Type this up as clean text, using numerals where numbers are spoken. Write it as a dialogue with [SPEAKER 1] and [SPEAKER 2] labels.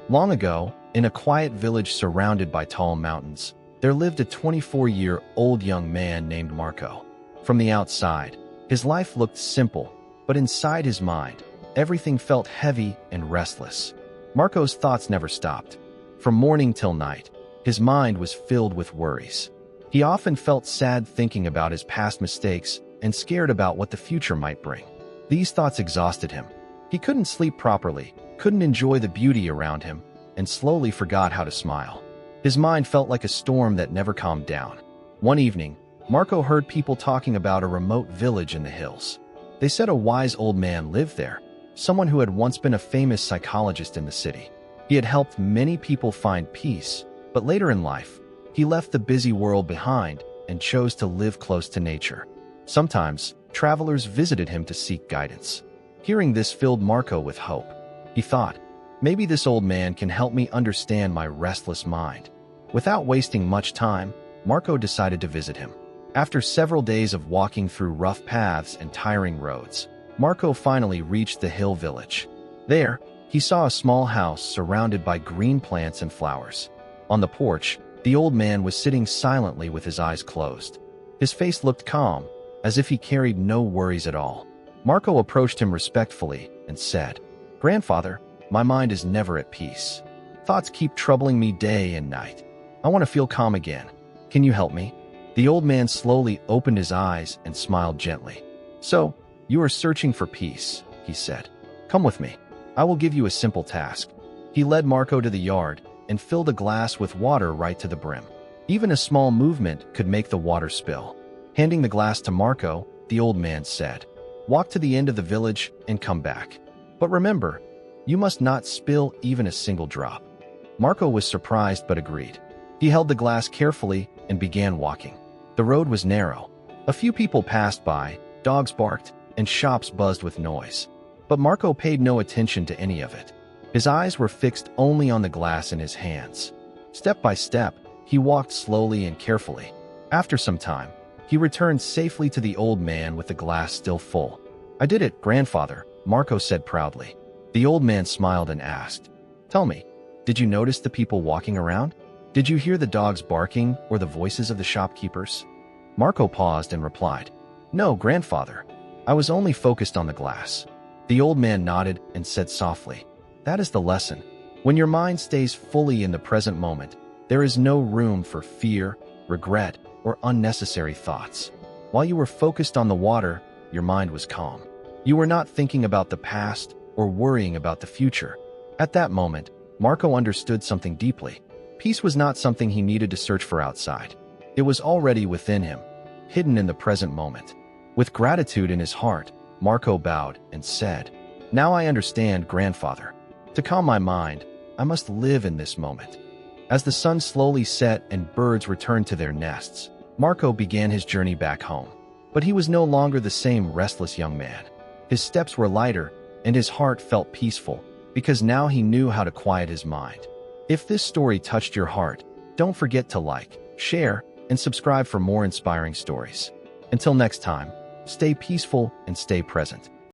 [SPEAKER 1] Long ago, in a quiet village surrounded by tall mountains, there lived a 24-year-old young man named Marco. From the outside, his life looked simple, but inside his mind, everything felt heavy and restless. Marco's thoughts never stopped. From morning till night, his mind was filled with worries. He often felt sad thinking about his past mistakes and scared about what the future might bring. These thoughts exhausted him. He couldn't sleep properly, couldn't enjoy the beauty around him, and slowly forgot how to smile. His mind felt like a storm that never calmed down. One evening, Marco heard people talking about a remote village in the hills. They said a wise old man lived there, someone who had once been a famous psychologist in the city. He had helped many people find peace, but later in life, he left the busy world behind and chose to live close to nature. Sometimes, travelers visited him to seek guidance. Hearing this filled Marco with hope. He thought, maybe this old man can help me understand my restless mind. Without wasting much time, Marco decided to visit him. After several days of walking through rough paths and tiring roads, Marco finally reached the hill village. There, he saw a small house surrounded by green plants and flowers. On the porch, the old man was sitting silently with his eyes closed. His face looked calm, as if he carried no worries at all. Marco approached him respectfully and said, "Grandfather, my mind is never at peace. Thoughts keep troubling me day and night. I want to feel calm again. Can you help me?" The old man slowly opened his eyes and smiled gently. "So, you are searching for peace," he said. "Come with me. I will give you a simple task." He led Marco to the yard and filled a glass with water right to the brim. Even a small movement could make the water spill. Handing the glass to Marco, the old man said, "Walk to the end of the village and come back. But remember, you must not spill even a single drop." Marco was surprised but agreed. He held the glass carefully and began walking. The road was narrow. A few people passed by, dogs barked, and shops buzzed with noise. But Marco paid no attention to any of it. His eyes were fixed only on the glass in his hands. Step by step, he walked slowly and carefully. After some time, he returned safely to the old man with the glass still full. "I did it, grandfather," Marco said proudly. The old man smiled and asked, "Tell me, did you notice the people walking around? Did you hear the dogs barking or the voices of the shopkeepers?" Marco paused and replied, "No, grandfather. I was only focused on the glass." The old man nodded and said softly, "That is the lesson. When your mind stays fully in the present moment, there is no room for fear, regret, or unnecessary thoughts. While you were focused on the water, your mind was calm. You were not thinking about the past or worrying about the future." At that moment, Marco understood something deeply. Peace was not something he needed to search for outside. It was already within him, hidden in the present moment. With gratitude in his heart, Marco bowed and said, "Now I understand, grandfather. To calm my mind, I must live in this moment." As the sun slowly set and birds returned to their nests, Marco began his journey back home. But he was no longer the same restless young man. His steps were lighter, and his heart felt peaceful, because now he knew how to quiet his mind. If this story touched your heart, don't forget to like, share, and subscribe for more inspiring stories. Until next time, stay peaceful and stay present.